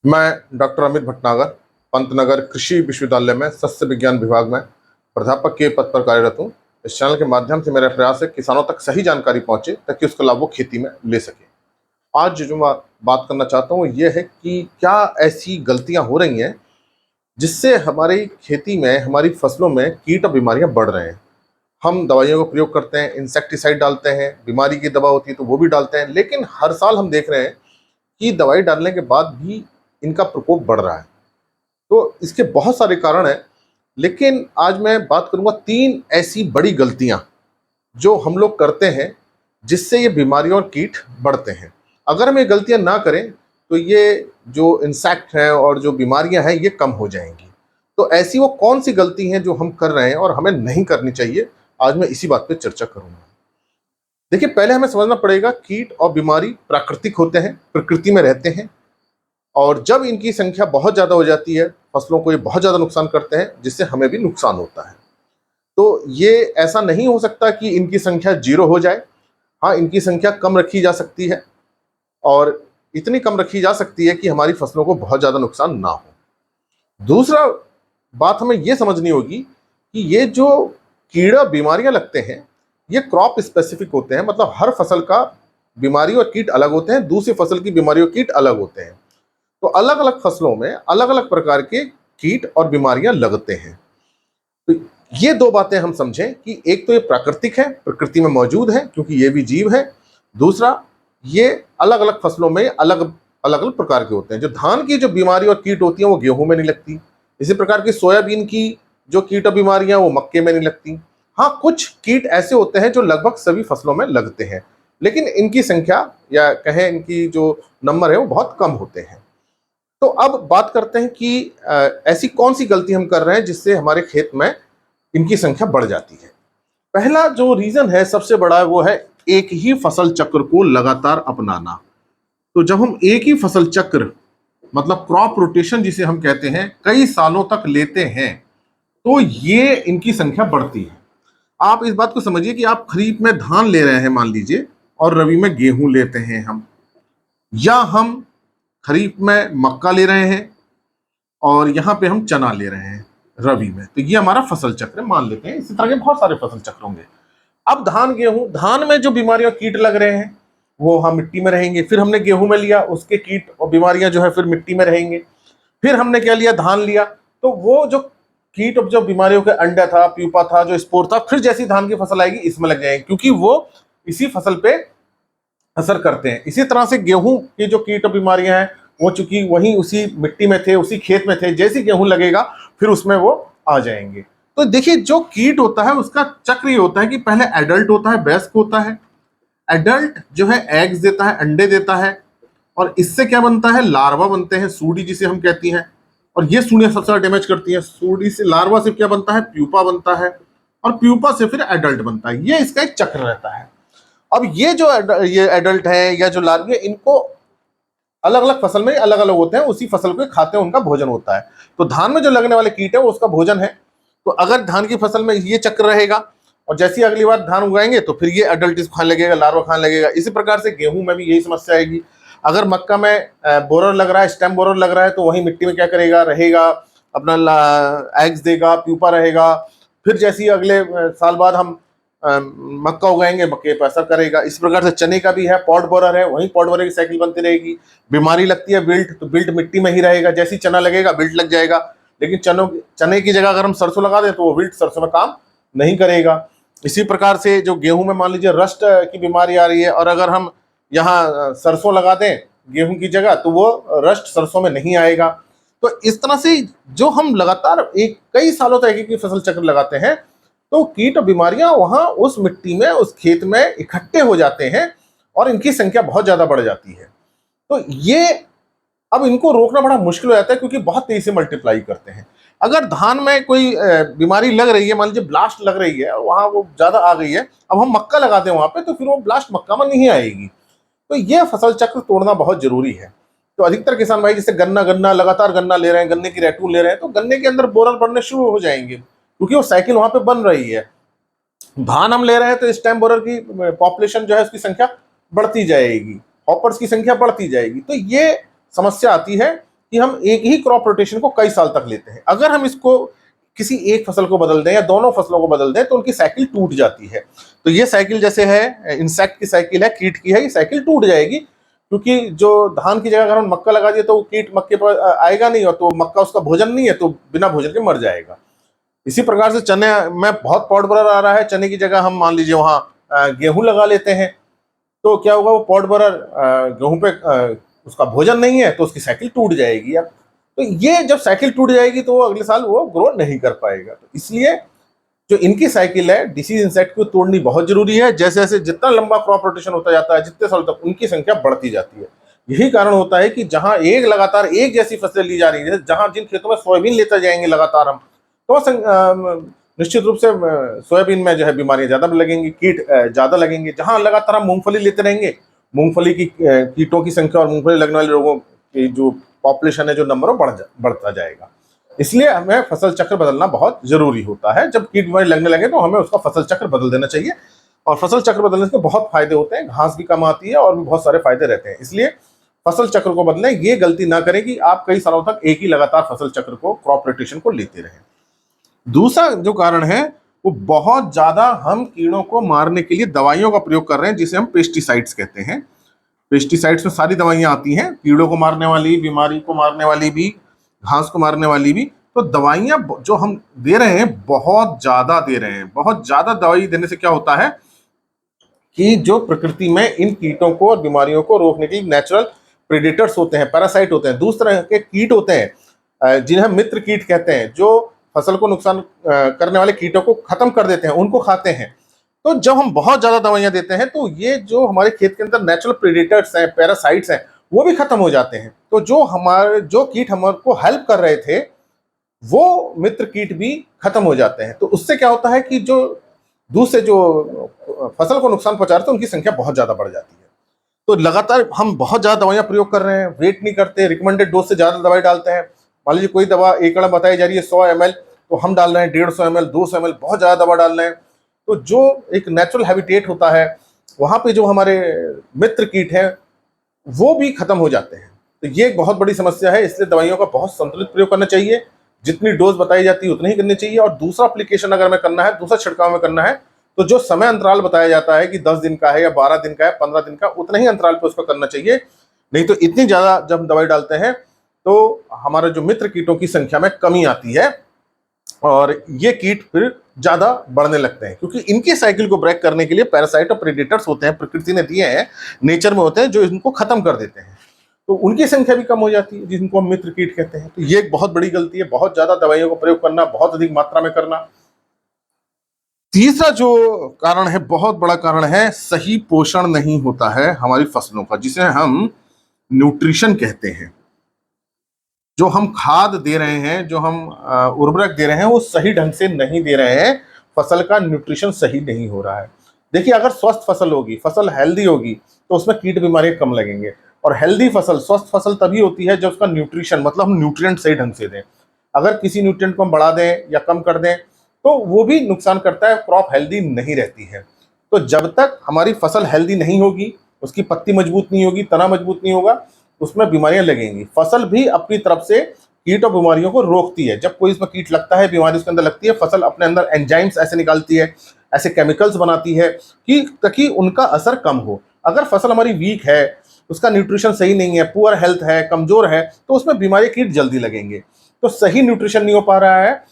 मैं डॉक्टर अमित भटनागर पंतनगर कृषि विश्वविद्यालय में सस्य विज्ञान विभाग में प्राध्यापक के पद पर कार्यरत हूँ। इस चैनल के माध्यम से मेरा प्रयास है किसानों तक सही जानकारी पहुंचे ताकि उसका लाभ वो खेती में ले सके। आज जो मैं बात करना चाहता हूँ ये है कि क्या ऐसी गलतियां हो रही हैं जिससे हमारी खेती में, हमारी फसलों में कीट और बीमारियां बढ़ रहे हैं। हम दवाइयों का प्रयोग करते हैं, इंसेक्टिसाइड डालते हैं, बीमारी की दवा होती है तो वो भी डालते हैं, लेकिन हर साल हम देख रहे हैं कि दवाई डालने के बाद भी इनका प्रकोप बढ़ रहा है। तो इसके बहुत सारे कारण हैं, लेकिन आज मैं बात करूंगा 3 ऐसी बड़ी गलतियां जो हम लोग करते हैं जिससे ये बीमारियां और कीट बढ़ते हैं। अगर हम ये गलतियां ना करें तो ये जो इंसेक्ट हैं और जो बीमारियां हैं ये कम हो जाएंगी। तो ऐसी वो कौन सी गलती हैं जो हम कर रहे हैं और हमें नहीं करनी चाहिए, आज मैं इसी बात पे चर्चा करूंगा। देखिए, पहले हमें समझना पड़ेगा कीट और बीमारी प्राकृतिक होते हैं, प्रकृति में रहते हैं, और जब इनकी संख्या बहुत ज़्यादा हो जाती है, फसलों को ये बहुत ज़्यादा नुकसान करते हैं जिससे हमें भी नुकसान होता है। तो ये ऐसा नहीं हो सकता कि इनकी संख्या 0 हो जाए। हाँ, इनकी संख्या कम रखी जा सकती है, और इतनी कम रखी जा सकती है कि हमारी फसलों को बहुत ज़्यादा नुकसान ना हो। दूसरा बात हमें ये समझनी होगी कि ये जो कीड़ा बीमारियां लगते हैं ये क्रॉप स्पेसिफिक होते हैं, मतलब हर फसल का बीमारी और कीट अलग होते हैं, दूसरी फसल की बीमारी और कीट अलग होते हैं। तो अलग अलग फसलों में अलग अलग प्रकार के कीट और बीमारियां लगते हैं। तो ये 2 बातें हम समझें कि एक तो ये प्राकृतिक है, प्रकृति में मौजूद है क्योंकि ये भी जीव है। दूसरा, ये अलग अलग फसलों में अलग अलग प्रकार के होते हैं। जो धान की जो बीमारी और कीट होती है वो गेहूं में नहीं लगती। इसी प्रकार की सोयाबीन की जो कीट और बीमारियां वो मक्के में नहीं लगती। हाँ, कुछ कीट ऐसे होते हैं जो लगभग सभी फसलों में लगते हैं, लेकिन इनकी संख्या या कहें इनकी जो नंबर है वो बहुत कम होते हैं। तो अब बात करते हैं कि ऐसी कौन सी गलती हम कर रहे हैं जिससे हमारे खेत में इनकी संख्या बढ़ जाती है। पहला जो रीजन है सबसे बड़ा है वो है एक ही फसल चक्र को लगातार अपनाना। तो जब हम एक ही फसल चक्र, मतलब क्रॉप रोटेशन जिसे हम कहते हैं, कई सालों तक लेते हैं तो ये इनकी संख्या बढ़ती है। आप इस बात को समझिए कि आप खरीफ में धान ले रहे हैं मान लीजिए, और रबी में गेहूं लेते हैं हम, या हम खरीफ में मक्का ले रहे हैं और यहाँ पे हम चना ले रहे हैं रबी में। तो ये हमारा फसल चक्र मान लेते हैं। इसी तरह के बहुत सारे फसल चक्र होंगे। अब धान गेहूं, धान में जो बीमारियां कीट लग रहे हैं वो हम मिट्टी में रहेंगे। फिर हमने गेहूं में लिया, उसके कीट और बीमारियां जो है फिर मिट्टी में रहेंगे। फिर हमने क्या लिया, धान लिया, तो वो जो कीट और जो बीमारियों के अंडा था, प्यूपा था, जो स्पोर था, फिर जैसी धान की फसल आएगी इसमें लग जाएंगे क्योंकि वो इसी फसल पे असर करते हैं। इसी तरह से गेहूं की जो कीट और बीमारियां हैं वो चूंकि वहीं उसी मिट्टी में थे, उसी खेत में थे, जैसे गेहूं लगेगा फिर उसमें वो आ जाएंगे। तो देखिए, जो कीट होता है उसका चक्र ये होता है कि पहले एडल्ट होता है, वयस्क होता है। एडल्ट जो है एग्स देता है, अंडे देता है, और इससे क्या बनता है, लार्वा बनते हैं, सूडी जिसे हम कहती हैं। और ये सूढ़ियां सबसे ज्यादा डैमेज करती हैं। सूडी से, लार्वा से क्या बनता है, प्यूपा बनता है, और प्यूपा से फिर एडल्ट बनता है। ये इसका एक चक्र रहता है। अब ये जो ये एडल्ट है या जो लार्वे, इनको अलग अलग फसल में अलग अलग होते हैं, उसी फसल को खाते हैं, उनका भोजन होता है। तो धान में जो लगने वाले कीट है वो उसका भोजन है। तो अगर धान की फसल में ये चक्र रहेगा और जैसी अगली बार धान उगाएंगे तो फिर ये अडल्ट इसको खाने लगेगा, लार्वा खाने लगेगा। इसी प्रकार से गेहूं में भी यही समस्या आएगी। अगर मक्का में बोरर लग रहा है, स्टेम बोरर लग रहा है, तो वही मिट्टी में क्या करेगा, रहेगा, अपना एग्स देगा, प्यूपा रहेगा। फिर जैसी अगले साल बाद हम मक्का उगाएंगे, मक्के पर असर करेगा। इस प्रकार से चने का भी है, पॉट बोरर है, वहीं पॉट बोरर की साइकिल बनती रहेगी। बीमारी लगती है बिल्ट, तो बिल्ट मिट्टी में ही रहेगा, जैसी चना लगेगा बिल्ट लग जाएगा। लेकिन चने की जगह अगर हम सरसों लगा दें तो वो बिल्ट सरसों में काम नहीं करेगा। इसी प्रकार से जो गेहूं में मान लीजिए रस्ट की बीमारी आ रही है, और अगर हम यहाँ सरसों लगा दें गेहूं की जगह तो वो रस्ट सरसों में नहीं आएगा। तो इस तरह से जो हम लगातार कई सालों तक एक ही फसल चक्र लगाते हैं तो कीट और बीमारियां वहां उस मिट्टी में, उस खेत में इकट्ठे हो जाते हैं और इनकी संख्या बहुत ज्यादा बढ़ जाती है। तो ये अब इनको रोकना बड़ा मुश्किल हो जाता है क्योंकि बहुत तेजी से मल्टीप्लाई करते हैं। अगर धान में कोई बीमारी लग रही है, मान लीजिए ब्लास्ट लग रही है, वहां वो ज्यादा आ गई है, अब हम मक्का लगाते हैं वहां पे, तो फिर वो ब्लास्ट मक्का में नहीं आएगी। तो ये फसल चक्र तोड़ना बहुत जरूरी है। तो अधिकतर किसान भाई जैसे गन्ना लगातार गन्ना ले रहे हैं, गन्ने की रैटून ले रहे हैं, तो गन्ने के अंदर बोरर बनने शुरू हो जाएंगे क्योंकि वो साइकिल वहां पे बन रही है। धान हम ले रहे हैं तो इस टाइम बोरर की पॉपुलेशन जो है उसकी संख्या बढ़ती जाएगी, हॉपर्स की संख्या बढ़ती जाएगी। तो ये समस्या आती है कि हम एक ही क्रॉप रोटेशन को कई साल तक लेते हैं। अगर हम इसको किसी एक फसल को बदल दें या दोनों फसलों को बदल दें तो उनकी साइकिल टूट जाती है। तो ये साइकिल जैसे है इंसेक्ट की साइकिल है, कीट की है, ये साइकिल टूट जाएगी, क्योंकि जो धान की जगह अगर हम मक्का लगा दिए तो कीट मक्के पर आएगा नहीं, और तो मक्का उसका भोजन नहीं है, तो बिना भोजन के मर जाएगा। इसी प्रकार से चने में बहुत पॉट बरर आ रहा है, चने की जगह हम मान लीजिए वहां गेहूं लगा लेते हैं, तो क्या होगा, वो पॉट बरर गेहूं पे उसका भोजन नहीं है, तो उसकी साइकिल टूट जाएगी। अब तो ये जब साइकिल टूट जाएगी तो अगले साल वो ग्रो नहीं कर पाएगा। तो इसलिए जो इनकी साइकिल है डिसीज इंसेक्ट को तोड़नी बहुत जरूरी है। जैसे जैसे जितना लंबा क्रॉप रोटेशन होता जाता है, जितने साल तक उनकी संख्या बढ़ती जाती है। यही कारण होता है कि जहां एक लगातार एक जैसी फसलें ली जा रही है, जहां जिन खेतों में सोयाबीन लेते जाएंगे लगातार हम, तो निश्चित रूप से सोयाबीन में जो है बीमारियां ज्यादा लगेंगी, कीट ज्यादा लगेंगे। जहां लगातार हम मूंगफली लेते रहेंगे, मूंगफली की कीटों की संख्या और मूंगफली लगने वाले रोगों की जो पॉपुलेशन है, जो नंबर बढ़ता जाएगा। इसलिए हमें फसल चक्र बदलना बहुत जरूरी होता है। जब कीट बीमारी लगने लगे तो हमें उसका फसल चक्र बदल देना चाहिए, और फसल चक्र बदलने से बहुत फायदे होते हैं, घास भी कम आती है और भी बहुत सारे फायदे रहते हैं। इसलिए फसल चक्र को बदलें। ये गलती ना करें कि आप कई सालों तक एक ही लगातार फसल चक्र को, क्रॉप रोटेशन को लेते रहें। दूसरा जो कारण है वो बहुत ज्यादा हम कीड़ों को मारने के लिए दवाइयों का प्रयोग कर रहे हैं, जिसे हम पेस्टिसाइड्स कहते हैं। पेस्टिसाइड्स में सारी दवाइयां आती हैं, कीड़ों को मारने वाली, बीमारी को मारने वाली भी, घास को मारने वाली भी। तो दवाइयां जो हम दे रहे हैं बहुत ज्यादा दे रहे हैं। बहुत ज्यादा दवाई देने से क्या होता है कि जो प्रकृति में इन कीटों को और बीमारियों को रोकने के लिए नेचुरल प्रेडेटर्स होते हैं, पैरासाइट होते हैं, दूसरे तरह के कीट होते हैं जिन्हें मित्र कीट कहते हैं, जो फसल को नुकसान करने वाले कीटों को खत्म कर देते हैं, उनको खाते हैं। तो जब हम बहुत ज्यादा दवाइयां देते हैं तो ये जो हमारे खेत के अंदर नेचुरल प्रेडेटर्स हैं, पैरासाइट्स हैं, वो भी खत्म हो जाते हैं। तो जो कीट हमारे को हेल्प कर रहे थे, वो मित्र कीट भी खत्म हो जाते हैं। तो उससे क्या होता है कि जो दूसरे जो फसल को नुकसान पहुंचा रहे थे, उनकी संख्या बहुत ज्यादा बढ़ जाती है। तो लगातार हम बहुत ज्यादा दवाइयां प्रयोग कर रहे हैं, वेट नहीं करते, रिकमेंडेड डोज से ज्यादा दवाई डालते हैं। मान लीजिए कोई दवा एकड़ बताई जा रही है 100 ml, तो हम डाल रहे हैं 150 ml, 200 ml, बहुत ज्यादा दवा डाल रहे हैं। तो जो एक नेचुरल हैबिटेट होता है, वहां पे जो हमारे मित्र कीट हैं वो भी खत्म हो जाते हैं। तो ये एक बहुत बड़ी समस्या है। इसलिए दवाइयों का बहुत संतुलित प्रयोग करना चाहिए, जितनी डोज बताई जाती है उतनी ही करनी चाहिए। और दूसरा एप्लीकेशन अगर हमें करना है, दूसरा छिड़काव में करना है, तो जो समय अंतराल बताया जाता है कि 10 दिन का है या 12 दिन का है, 15 दिन का, उतने ही अंतराल पे उसको करना चाहिए। नहीं तो इतनी ज्यादा जब हम दवाई डालते हैं तो हमारे जो मित्र कीटों की संख्या में कमी आती है, और ये कीट फिर ज्यादा बढ़ने लगते हैं, क्योंकि इनकी साइकिल को ब्रेक करने के लिए पैरासाइट और प्रेडेटर्स होते हैं, प्रकृति ने दिए हैं, नेचर में होते हैं, जो इनको खत्म कर देते हैं। तो उनकी संख्या भी कम हो जाती है, जिनको हम मित्र कीट कहते हैं। तो ये एक बहुत बड़ी गलती है, बहुत ज्यादा दवाइयों का प्रयोग करना, बहुत अधिक मात्रा में करना। तीसरा जो कारण है, बहुत बड़ा कारण है, सही पोषण नहीं होता है हमारी फसलों का, जिसे हम न्यूट्रिशन कहते हैं। जो हम खाद दे रहे हैं, जो हम उर्वरक दे रहे हैं, वो सही ढंग से नहीं दे रहे हैं, फसल का न्यूट्रिशन सही नहीं हो रहा है। देखिए, अगर स्वस्थ फसल होगी, फसल हेल्दी होगी, तो उसमें कीट बीमारियां कम लगेंगे। और हेल्दी फसल, स्वस्थ फसल तभी होती है जब उसका न्यूट्रिशन, मतलब हम न्यूट्रिएंट सही ढंग से दें। अगर किसी न्यूट्रिएंट को हम बढ़ा दें या कम कर दें तो वो भी नुकसान करता है, क्रॉप हेल्दी नहीं रहती है। तो जब तक हमारी फसल हेल्दी नहीं होगी, उसकी पत्ती मजबूत नहीं होगी, तना मजबूत नहीं होगा, उसमें बीमारियां लगेंगी। फसल भी अपनी तरफ से कीट और बीमारियों को रोकती है। जब कोई इसमें कीट लगता है, बीमारी उसके अंदर लगती है, फसल अपने अंदर एंजाइम्स ऐसे निकालती है, ऐसे केमिकल्स बनाती है कि ताकि उनका असर कम हो। अगर फसल हमारी वीक है, उसका न्यूट्रिशन सही नहीं है, पुअर हेल्थ है, कमजोर है, तो उसमें बीमारी कीट जल्दी लगेंगे। तो सही न्यूट्रिशन नहीं हो पा रहा है।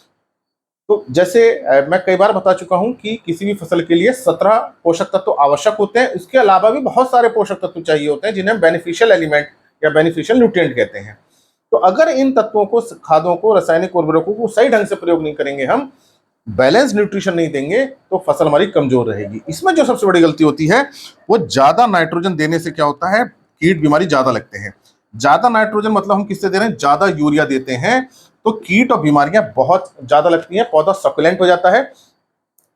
तो जैसे मैं कई बार बता चुका हूं कि किसी भी फसल के लिए 17 पोषक तत्व आवश्यक होते हैं। इसके अलावा भी बहुत सारे पोषक तत्व चाहिए होते हैं, जिन्हें बेनिफिशियल एलिमेंट या बेनिफिशियल न्यूट्रिएंट कहते हैं। तो अगर इन तत्वों को, खादों को, रासायनिक उर्वरकों को सही ढंग से प्रयोग नहीं करेंगे, हम बैलेंस न्यूट्रिशन नहीं देंगे, तो फसल हमारी कमजोर रहेगी। इसमें जो सबसे बड़ी गलती होती है, वो ज्यादा नाइट्रोजन देने से क्या होता है, कीट बीमारी ज्यादा लगते हैं। ज्यादा नाइट्रोजन मतलब हम किससे दे रहे हैं, ज्यादा यूरिया देते हैं, तो कीट और बीमारियां बहुत ज्यादा लगती हैं, पौधा सकुलेंट हो जाता है।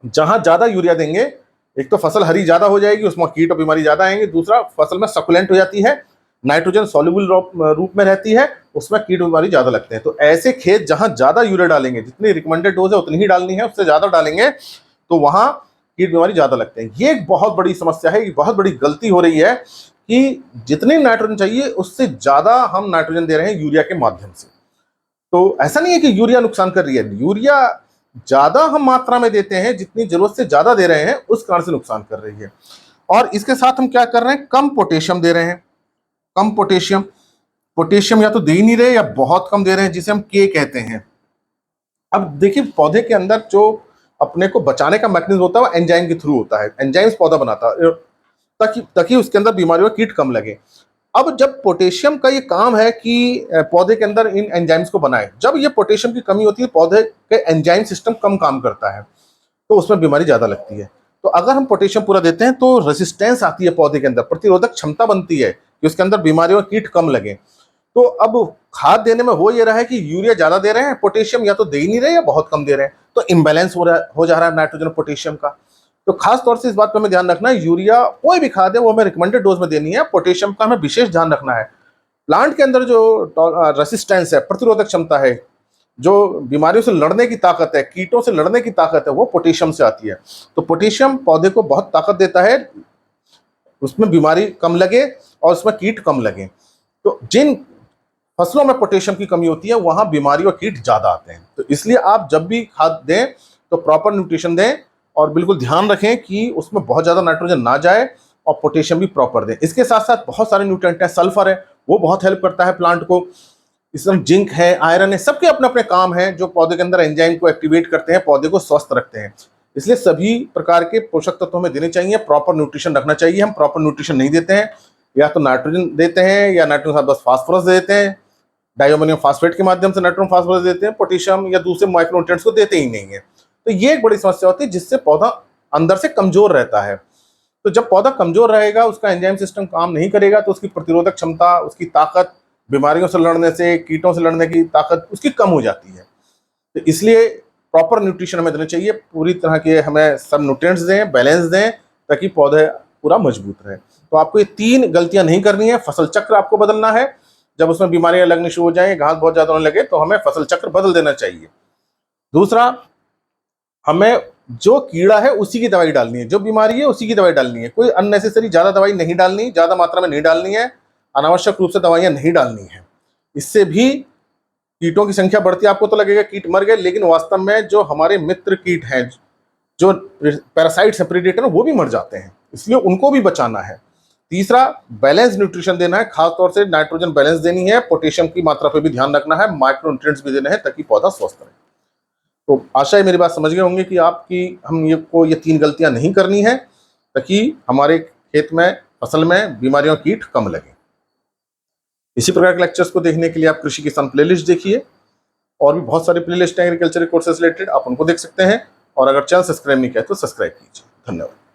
जहां ज्यादा यूरिया देंगे, एक तो फसल हरी ज्यादा हो जाएगी, उसमें कीट और बीमारी ज्यादा आएंगे, दूसरा फसल में सकुलेंट हो जाती है, नाइट्रोजन सॉल्युबल रूप में रहती है, उसमें कीट बीमारी ज्यादा लगते हैं। तो ऐसे खेत जहां ज्यादा यूरिया डालेंगे, जितनी रिकमेंडेड डोज है उतनी ही डालनी है, उससे ज्यादा डालेंगे तो वहां कीट बीमारी ज्यादा लगते हैं। ये एक बहुत बड़ी समस्या है, ये बहुत बड़ी गलती हो रही है कि जितनी नाइट्रोजन चाहिए उससे ज़्यादा हम नाइट्रोजन दे रहे हैं यूरिया के माध्यम से। तो ऐसा नहीं है कि यूरिया नुकसान कर रही है, यूरिया ज़्यादा हम मात्रा में देते हैं, जितनी ज़रूरत से ज़्यादा दे रहे हैं उस कारण से नुकसान कर रही है। और इसके साथ हम क्या कर रहे हैं, कम पोटेशियम दे रहे हैं। कम पोटेशियम, पोटेशियम या तो दे ही नहीं रहे या बहुत कम दे रहे हैं, जिसे हम के कहते हैं। अब देखिए, पौधे के अंदर जो अपने को बचाने का मैकेनिज्म होता है वो एंजाइम के थ्रू होता है। एंजाइम्स पौधा बनाता है ताकि उसके अंदर बीमारियों कीट कम लगे। अब जब पोटेशियम का ये काम है कि पौधे के अंदर इन एंजाइम्स को बनाए, जब ये पोटेशियम की कमी होती है पौधे के एंजाइम सिस्टम कम काम करता है, तो उसमें बीमारी ज़्यादा लगती है। तो अगर हम पोटेशियम पूरा देते हैं तो रेजिस्टेंस आती है पौधे के अंदर, प्रतिरोधक क्षमता बनती है कि उसके अंदर बीमारियों कीट कम लगे। तो अब खाद देने में हो ये रहा है कि यूरिया ज़्यादा दे रहे हैं, पोटेशियम या तो दे ही नहीं रहे या बहुत कम दे रहे हैं, तो इम्बैलेंस हो जा रहा है नाइट्रोजन पोटेशियम का। तो खास तौर से इस बात पर हमें ध्यान रखना है, यूरिया कोई भी खाद है वो हमें रिकमेंडेड डोज में देनी है, पोटेशियम का हमें विशेष ध्यान रखना है। प्लांट के अंदर जो रेसिस्टेंस है, प्रतिरोधक क्षमता है, जो बीमारियों से लड़ने की ताकत है, कीटों से लड़ने की ताकत है, वो पोटेशियम से आती है। तो पोटेशियम पौधे को बहुत ताकत देता है, उसमें बीमारी कम लगे और उसमें कीट कम लगे। तो जिन फसलों में पोटेशियम की कमी होती है वहां बीमारी और कीट ज्यादा आते हैं। तो इसलिए आप जब भी खाद दें तो प्रॉपर न्यूट्रिशन दें और बिल्कुल ध्यान रखें कि उसमें बहुत ज्यादा नाइट्रोजन ना जाए और पोटेशियम भी प्रॉपर दें। इसके साथ साथ बहुत सारे न्यूट्रिएंट हैं, सल्फर है वो बहुत हेल्प करता है प्लांट को, इसमें जिंक है, आयरन है, सबके अपने अपने काम हैं जो पौधे के अंदर एंजाइम को एक्टिवेट करते हैं, पौधे को स्वस्थ रखते हैं। इसलिए सभी प्रकार के पोषक तत्व हमें देने चाहिए, प्रॉपर न्यूट्रिशन रखना चाहिए। हम प्रॉपर न्यूट्रिशन नहीं देते हैं, या तो नाइट्रोजन देते हैं या नाइट्रोजन के साथ बस फास्फोरस देते हैं, डाइअमोनियम फास्फेट के माध्यम से नाइट्रोजन फास्फोरस देते हैं, पोटेशियम या दूसरे माइक्रोन्यूट्रिएंट्स को देते ही नहीं है। तो ये एक बड़ी समस्या होती है जिससे पौधा अंदर से कमजोर रहता है। तो जब पौधा कमजोर रहेगा, उसका एंजाइम सिस्टम काम नहीं करेगा, तो उसकी प्रतिरोधक क्षमता, उसकी ताकत, बीमारियों से लड़ने से, कीटों से लड़ने की ताकत उसकी कम हो जाती है। तो इसलिए प्रॉपर न्यूट्रिशन हमें देना चाहिए, पूरी तरह के हमें सब न्यूट्रिएंट्स दें, बैलेंस दें, ताकि पौधे पूरा मजबूत रहे। तो आपको ये 3 गलतियां नहीं करनी है। फसल चक्र आपको बदलना है, जब उसमें बीमारियां लगनी शुरू हो जाए, घास बहुत ज्यादा होने लगे, तो हमें फसल चक्र बदल देना चाहिए। दूसरा, हमें जो कीड़ा है उसी की दवाई डालनी है, जो बीमारी है उसी की दवाई डालनी है, कोई अननेसेसरी ज्यादा दवाई नहीं डालनी, ज्यादा मात्रा में नहीं डालनी है, अनावश्यक रूप से दवाइयां नहीं डालनी है। इससे भी कीटों की संख्या बढ़ती है, आपको तो लगेगा कीट मर गए, लेकिन वास्तव में जो हमारे मित्र कीट हैं, जो पैरासाइट्स हैं, प्रेडेटर हैं, वो भी मर जाते हैं, इसलिए उनको भी बचाना है। तीसरा, बैलेंस न्यूट्रिशन देना है, खासतौर से नाइट्रोजन बैलेंस देनी है, पोटेशियम की मात्रा पर भी ध्यान रखना है, माइक्रोन्यूट्रिएंट्स भी देने हैं ताकि पौधा स्वस्थ रहे। तो आशा है मेरी बात समझ गए होंगे कि हम ये 3 गलतियां नहीं करनी है, ताकि हमारे खेत में, फसल में बीमारियों कीट कम लगे। इसी प्रकार के लेक्चर्स को देखने के लिए आप कृषि किसान प्लेलिस्ट देखिए, और भी बहुत सारे प्लेलिस्ट हैं एग्रीकल्चर कोर्सेज रिलेटेड, आप उनको देख सकते हैं। और अगर चैनल सब्सक्राइब नहीं किया तो सब्सक्राइब कीजिए। धन्यवाद।